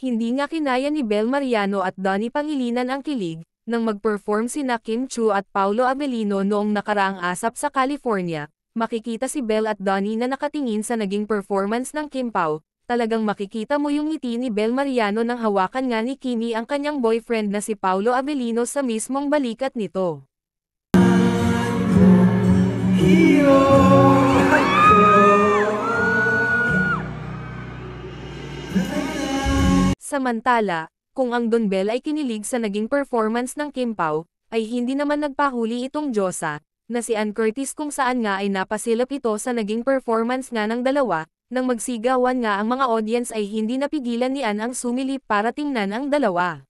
Hindi nga kinaya ni Bel Mariano at Donnie Pangilinan ang kilig, nang mag-perform sina Kim Chu at Paulo Avellino noong nakaraang ASAP sa California. Makikita si Bel at Donnie na nakatingin sa naging performance ng Kim Pao. Talagang makikita mo yung ngiti ni Bel Mariano nang hawakan nga ni Kimi ang kanyang boyfriend na si Paulo Avellino sa mismong balikat nito. Samantala, kung ang Don Bell ay kinilig sa naging performance ng Kim Pao, ay hindi naman nagpahuli itong Diyosa, na si Ann Curtis kung saan nga ay napasilip ito sa naging performance nga ng dalawa, nang magsigawan nga ang mga audience ay hindi napigilan ni Ann ang sumilip para tingnan ang dalawa.